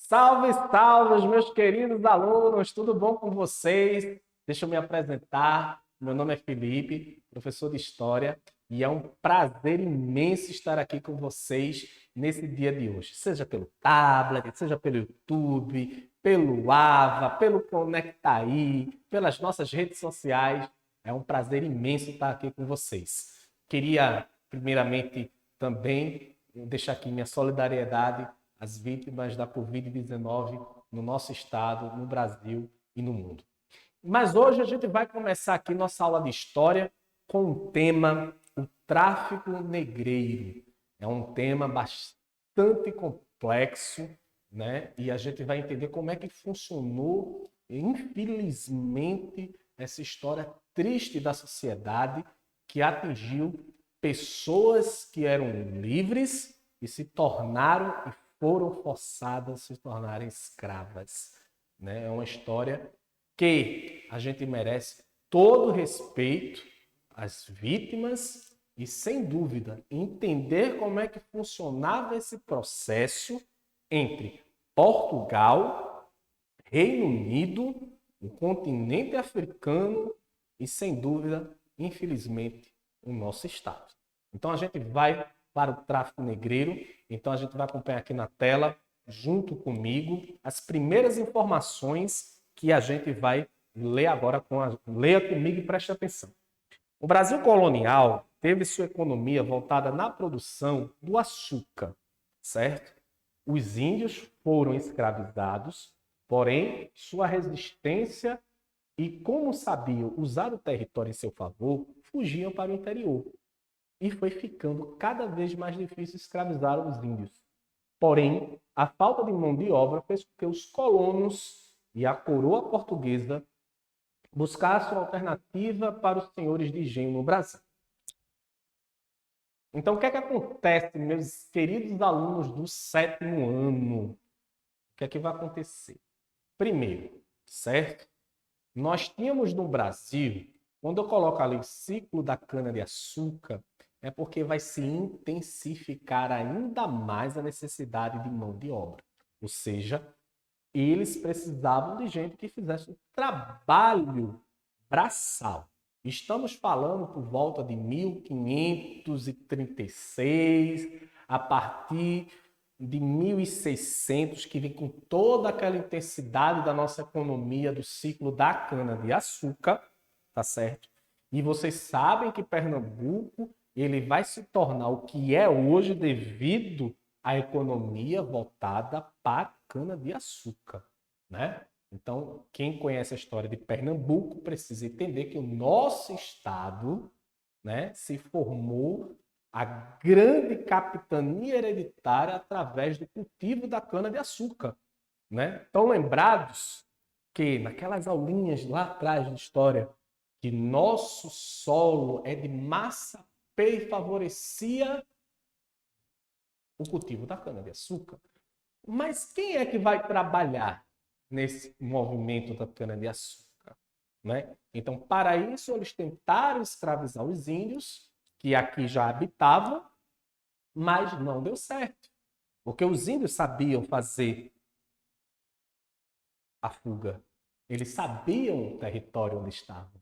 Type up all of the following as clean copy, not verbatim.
Salve, salve, meus queridos alunos, tudo bom com vocês? Deixa eu me apresentar. Meu nome é Felipe, professor de História, e é um prazer imenso estar aqui com vocês nesse dia de hoje. Seja pelo tablet, seja pelo YouTube, pelo Ava, pelo Conectaí, pelas nossas redes sociais. É um prazer imenso estar aqui com vocês. Queria, primeiramente, também deixar aqui minha solidariedade às vítimas da Covid-19 no nosso estado, no Brasil e no mundo. Mas hoje a gente vai começar aqui nossa aula de história com o tema o tráfico negreiro. É um tema bastante complexo, né? E a gente vai entender como é que funcionou, infelizmente, essa história triste da sociedade que atingiu pessoas que eram livres e se tornaram e foram forçadas a se tornarem escravas. Né? É uma história que a gente merece todo respeito às vítimas e, sem dúvida, entender como é que funcionava esse processo entre Portugal, Reino Unido, o continente africano e, sem dúvida, infelizmente, o nosso estado. Então a gente vai para o tráfico negreiro. Então a gente vai acompanhar aqui na tela, junto comigo, as primeiras informações que a gente vai ler agora. Leia comigo e preste atenção. O Brasil colonial teve sua economia voltada na produção do açúcar, certo? Os índios foram escravizados, porém sua resistência e como sabiam usar o território em seu favor, fugiam para o interior. E foi ficando cada vez mais difícil escravizar os índios. Porém, a falta de mão de obra fez com que os colonos e a coroa portuguesa buscassem uma alternativa para os senhores de engenho no Brasil. Então, o que é que acontece, meus queridos alunos do 7º ano? O que é que vai acontecer? Primeiro, certo? Nós tínhamos no Brasil, quando eu coloco ali o ciclo da cana-de-açúcar, é porque vai se intensificar ainda mais a necessidade de mão de obra. Ou seja, eles precisavam de gente que fizesse um trabalho braçal. Estamos falando por volta de 1536, a partir de 1600, que vem com toda aquela intensidade da nossa economia do ciclo da cana-de-açúcar, tá certo? E vocês sabem que Pernambuco ele vai se tornar o que é hoje devido à economia voltada para a cana-de-açúcar, né? Então, quem conhece a história de Pernambuco precisa entender que o nosso estado, né, se formou a grande capitania hereditária através do cultivo da cana-de-açúcar, né? Estão lembrados que naquelas aulinhas lá atrás de história que nosso solo é de massa e favorecia o cultivo da cana-de-açúcar. Mas quem é que vai trabalhar nesse movimento da cana-de-açúcar? Né? Então, para isso, eles tentaram escravizar os índios, que aqui já habitavam, mas não deu certo. Porque os índios sabiam fazer a fuga. Eles sabiam o território onde estavam.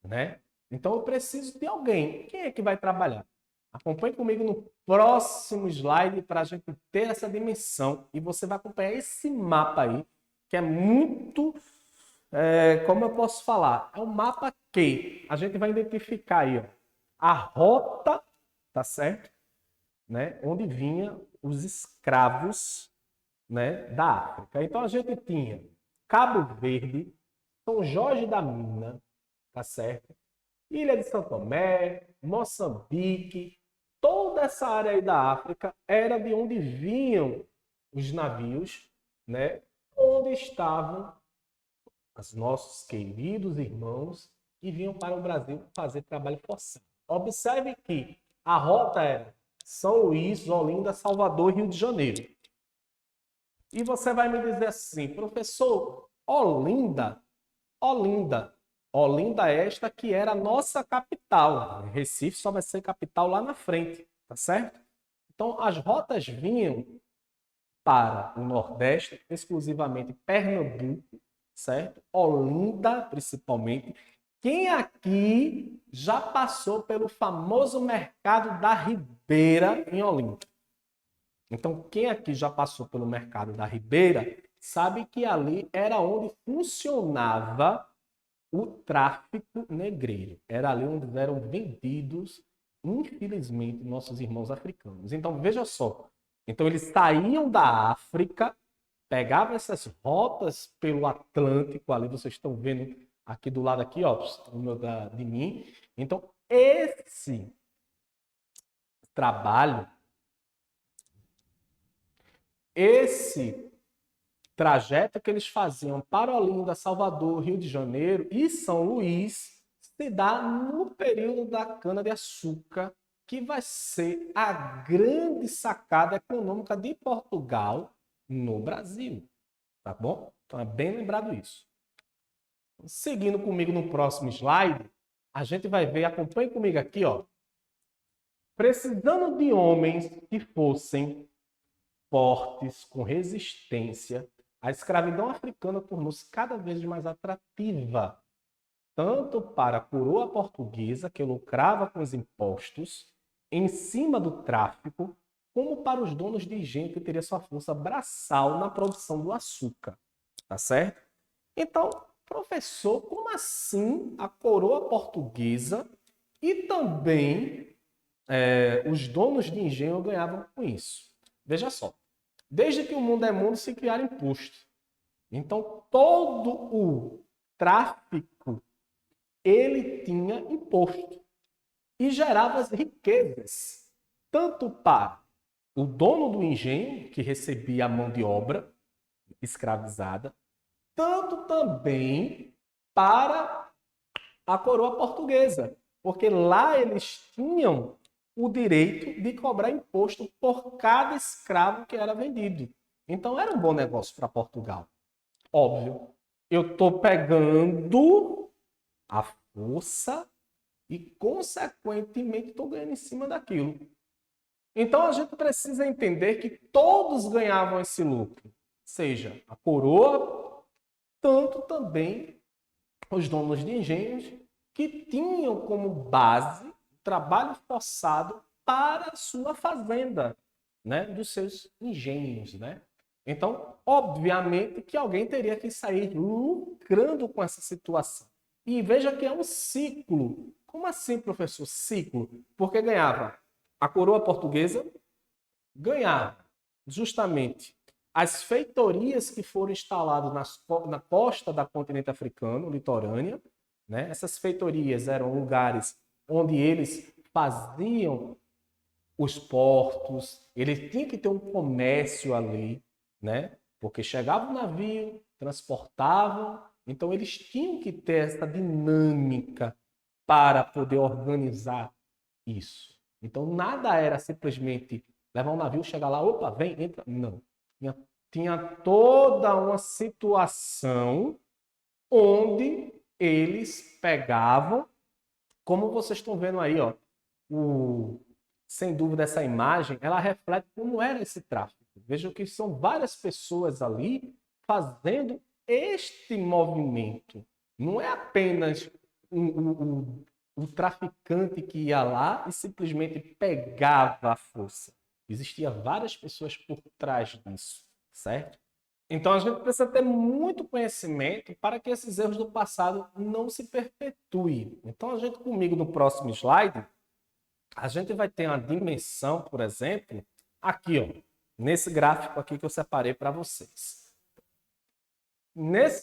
Né? Então, eu preciso de alguém. Quem é que vai trabalhar? Acompanhe comigo no próximo slide para a gente ter essa dimensão. E você vai acompanhar esse mapa aí, que é muito... como eu posso falar? É um mapa que a gente vai identificar aí, ó, a rota, tá certo? Né? Onde vinham os escravos, né, da África. Então, a gente tinha Cabo Verde, São Jorge da Mina, tá certo? Ilha de São Tomé, Moçambique, toda essa área aí da África era de onde vinham os navios, né? Onde estavam os nossos queridos irmãos que vinham para o Brasil fazer trabalho forçado. Observe que a rota era São Luís, Olinda, Salvador e Rio de Janeiro. E você vai me dizer assim, professor, Olinda esta que era a nossa capital. Recife só vai ser capital lá na frente, tá certo? Então, as rotas vinham para o Nordeste, exclusivamente Pernambuco, certo? Olinda, principalmente. Quem aqui já passou pelo famoso mercado da Ribeira em Olinda? Então, quem aqui já passou pelo mercado da Ribeira sabe que ali era onde funcionava o tráfico negreiro. Era ali onde eram vendidos, infelizmente, nossos irmãos africanos. Então, veja só. Então, eles saíam da África, pegavam essas rotas pelo Atlântico, ali vocês estão vendo aqui do lado aqui, ó, de mim. Então, esse trabalho, esse trajeto que eles faziam para Olinda, Salvador, Rio de Janeiro e São Luís se dá no período da cana-de-açúcar, que vai ser a grande sacada econômica de Portugal no Brasil. Tá bom? Então é bem lembrado isso. Seguindo comigo no próximo slide, a gente vai ver, acompanhe comigo aqui, ó. Precisando de homens que fossem fortes, com resistência, a escravidão africana tornou-se cada vez mais atrativa, tanto para a coroa portuguesa, que lucrava com os impostos, em cima do tráfico, como para os donos de engenho, que teria sua força braçal na produção do açúcar. Tá certo? Então, professor, como assim a coroa portuguesa e também os donos de engenho ganhavam com isso? Veja só. Desde que o mundo é mundo, se criaram impostos. Então, todo o tráfico, ele tinha imposto e gerava as riquezas, tanto para o dono do engenho, que recebia a mão de obra escravizada, tanto também para a coroa portuguesa, porque lá eles tinham o direito de cobrar imposto por cada escravo que era vendido. Então era um bom negócio para Portugal. Óbvio, eu estou pegando a força e, consequentemente, estou ganhando em cima daquilo. Então a gente precisa entender que todos ganhavam esse lucro, seja a coroa, tanto também os donos de engenhos, que tinham como base o trabalho forçado para a sua fazenda, né, dos seus engenhos, né? Então, obviamente que alguém teria que sair lucrando com essa situação. E veja que é um ciclo. Como assim, professor? Ciclo. Porque ganhava a coroa portuguesa, ganhava justamente as feitorias que foram instaladas na costa da continente africano, litorânea, né? Essas feitorias eram lugares onde eles faziam os portos, eles tinham que ter um comércio ali, né? Porque chegava o navio, transportavam, então eles tinham que ter essa dinâmica para poder organizar isso. Então nada era simplesmente levar um navio, chegar lá, opa, vem, entra. Não. Tinha toda uma situação onde eles pegavam, como vocês estão vendo aí, ó, sem dúvida essa imagem, ela reflete como era esse tráfico. Vejam que são várias pessoas ali fazendo este movimento. Não é apenas o traficante que ia lá e simplesmente pegava a força. Existia várias pessoas por trás disso, certo? Então a gente precisa ter muito conhecimento para que esses erros do passado não se perpetuem. Então a gente comigo no próximo slide, a gente vai ter uma dimensão, por exemplo, aqui, ó, nesse gráfico aqui que eu separei para vocês.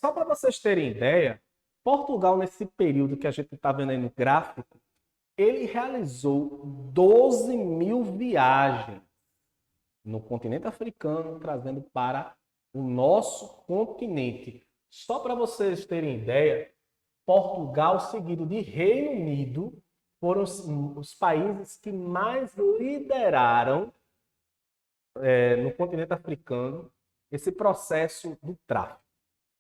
Só para vocês terem ideia, Portugal, nesse período que a gente está vendo aí no gráfico, ele realizou 12 mil viagens no continente africano, trazendo para o nosso continente. Só para vocês terem ideia, Portugal, seguido de Reino Unido, foram os países que mais lideraram no continente africano esse processo do tráfico.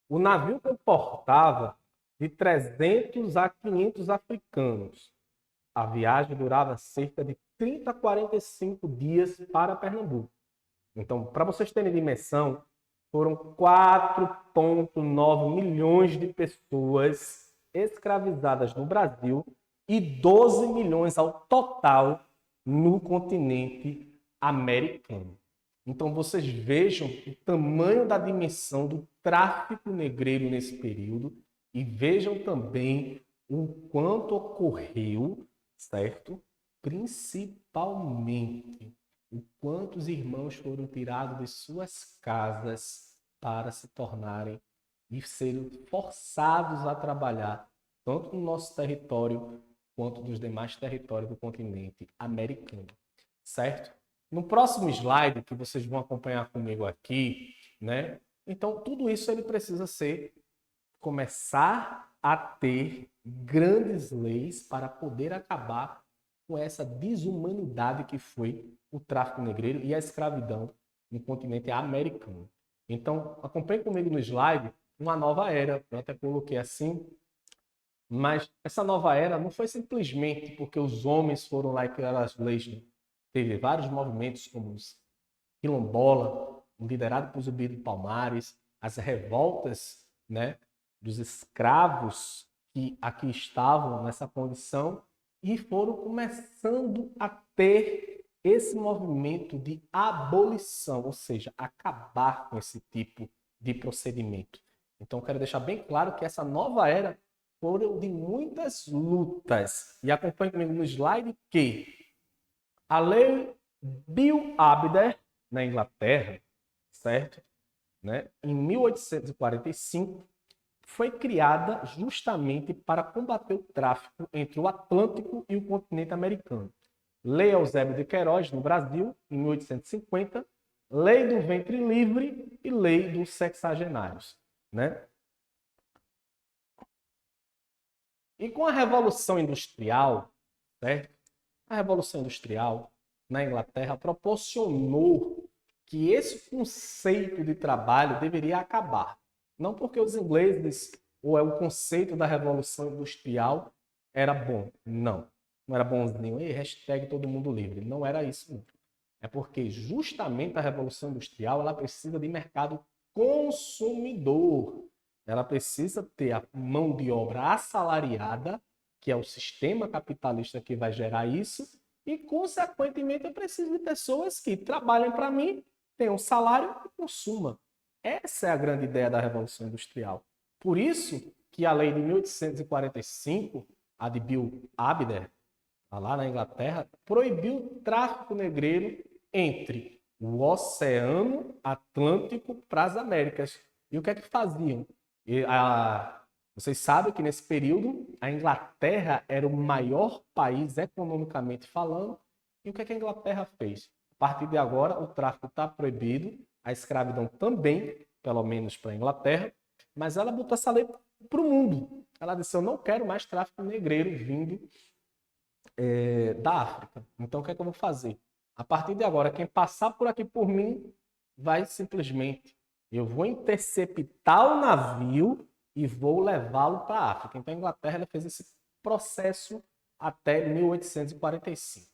O navio comportava de 300 a 500 africanos. A viagem durava cerca de 30 a 45 dias para Pernambuco. Então, para vocês terem dimensão, foram 4,9 milhões de pessoas escravizadas no Brasil e 12 milhões ao total no continente americano. Então, vocês vejam o tamanho da dimensão do tráfico negreiro nesse período e vejam também o quanto ocorreu, certo? Principalmente, o quanto os irmãos foram tirados de suas casas para se tornarem e serem forçados a trabalhar, tanto no nosso território quanto nos demais territórios do continente americano, certo? No próximo slide, que vocês vão acompanhar comigo aqui, né? Então, tudo isso ele precisa começar a ter grandes leis para poder acabar com essa desumanidade que foi o tráfico negreiro e a escravidão no continente americano. Então, acompanhe comigo no slide uma nova era. Eu até coloquei assim, mas essa nova era não foi simplesmente porque os homens foram lá e criaram as leis. Teve vários movimentos como os quilombola, liderado por Zumbi dos Palmares, as revoltas, né, dos escravos que aqui estavam nessa condição e foram começando a ter esse movimento de abolição, ou seja, acabar com esse tipo de procedimento. Então, quero deixar bem claro que essa nova era foram de muitas lutas. E acompanhe comigo no slide que a lei Bill Abder, na Inglaterra, certo? Né? Em 1845, foi criada justamente para combater o tráfico entre o Atlântico e o continente americano. Lei Eusébio de Queiroz, no Brasil, em 1850, Lei do Ventre Livre e Lei dos Sexagenários. Né? E com a Revolução Industrial, certo? A Revolução Industrial na Inglaterra proporcionou que esse conceito de trabalho deveria acabar. Não porque os ingleses ou o conceito da Revolução Industrial era bom. Não. Não era bonzinho. E hashtag todo mundo livre. Não era isso. Não. É porque justamente a Revolução Industrial ela precisa de mercado consumidor. Ela precisa ter a mão de obra assalariada, que é o sistema capitalista que vai gerar isso, e, consequentemente, eu preciso de pessoas que trabalhem para mim, tenham salário e consumam. Essa é a grande ideia da Revolução Industrial. Por isso que a lei de 1845, a de Bill Abder, lá na Inglaterra, proibiu o tráfico negreiro entre o Oceano Atlântico para as Américas. E o que é que faziam? Vocês sabem que nesse período a Inglaterra era o maior país economicamente falando. E o que é que a Inglaterra fez? A partir de agora o tráfico está proibido, a escravidão também, pelo menos para a Inglaterra, mas ela botou essa lei para o mundo. Ela disse, eu não quero mais tráfico negreiro vindo da África. Então o que é que eu vou fazer? A partir de agora, quem passar por aqui por mim vai simplesmente, eu vou interceptar o navio e vou levá-lo para a África. Então a Inglaterra ela fez esse processo até 1845.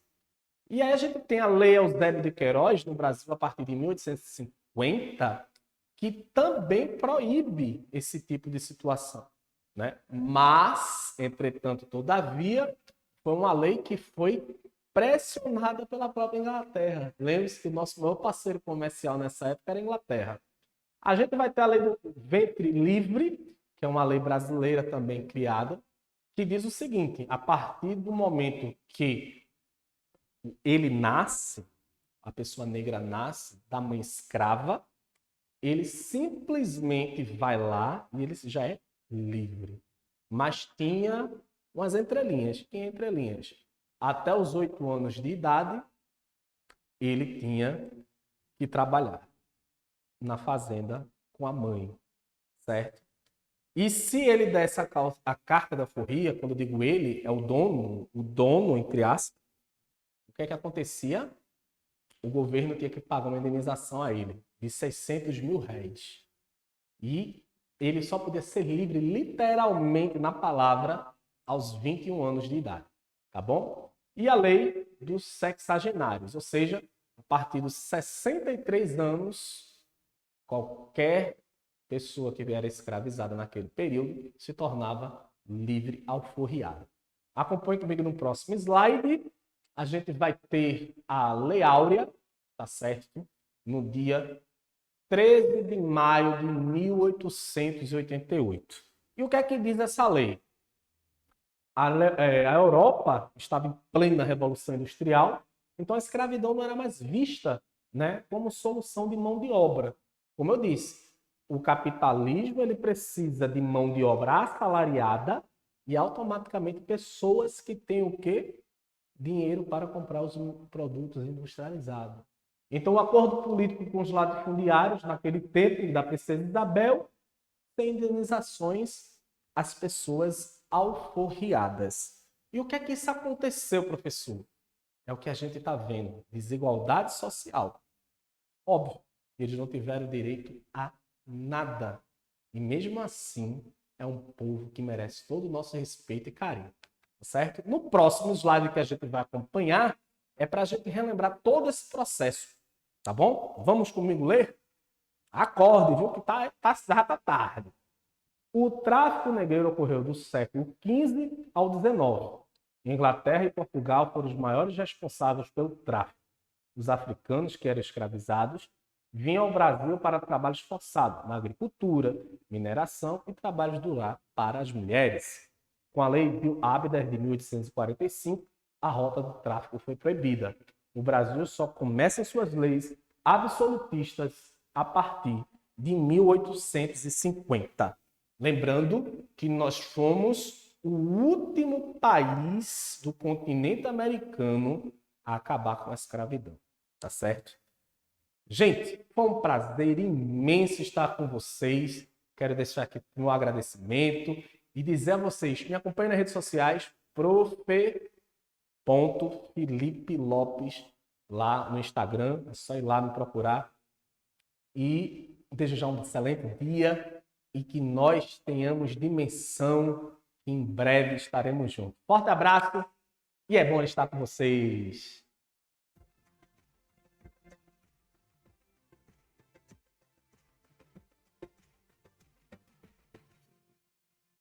E aí a gente tem a Lei Eusébio de Queiroz no Brasil a partir de 1850, que também proíbe esse tipo de situação. Né? Mas, entretanto, todavia, foi uma lei que foi pressionada pela própria Inglaterra. Lembre-se que o nosso maior parceiro comercial nessa época era a Inglaterra. A gente vai ter a lei do ventre livre, que é uma lei brasileira também criada, que diz o seguinte, a partir do momento que ele nasce, a pessoa negra nasce da mãe escrava, ele simplesmente vai lá e ele já é livre. Mas tinha umas entrelinhas. Tinha entrelinhas. Até os 8 anos de idade, ele tinha que trabalhar na fazenda com a mãe, certo? E se ele desse a carta da forria, quando eu digo ele, é o dono, entre aspas, o que é que acontecia? O governo tinha que pagar uma indenização a ele de 600 mil réis. E ele só podia ser livre, literalmente, na palavra, aos 21 anos de idade. Tá bom? E a lei dos sexagenários, ou seja, a partir dos 63 anos, qualquer pessoa que era escravizada naquele período se tornava livre alforriada. Acompanhe comigo no próximo slide. A gente vai ter a Lei Áurea, tá certo? No dia 13 de maio de 1888. E o que é que diz essa lei? A Europa estava em plena Revolução Industrial, então a escravidão não era mais vista, né, como solução de mão de obra. Como eu disse, o capitalismo ele precisa de mão de obra assalariada e automaticamente pessoas que têm o quê? Dinheiro para comprar os produtos industrializados. Então, o acordo político com os latifundiários, naquele tempo da princesa Isabel, tem indenizações às pessoas alforriadas. E o que é que isso aconteceu, professor? É o que a gente está vendo, desigualdade social. Óbvio, eles não tiveram direito a nada. E mesmo assim, é um povo que merece todo o nosso respeito e carinho. Certo? No próximo slide que a gente vai acompanhar, é para a gente relembrar todo esse processo. Tá bom? Vamos comigo ler? Acorde, viu? Que já tá tarde. O tráfico negreiro ocorreu do século XV ao XIX. Inglaterra e Portugal foram os maiores responsáveis pelo tráfico. Os africanos que eram escravizados vinham ao Brasil para trabalhos forçados na agricultura, mineração e trabalhos do lar para as mulheres. Com a Lei Abder de 1845, a rota do tráfico foi proibida. O Brasil só começa suas leis absolutistas a partir de 1850. Lembrando que nós fomos o último país do continente americano a acabar com a escravidão. Tá certo? Gente, foi um prazer imenso estar com vocês. Quero deixar aqui um agradecimento e dizer a vocês, me acompanhem nas redes sociais, prof.Felipe Lopes, lá no Instagram, é só ir lá me procurar. E desejar um excelente dia e que nós tenhamos dimensão que em breve estaremos juntos. Forte abraço e é bom estar com vocês.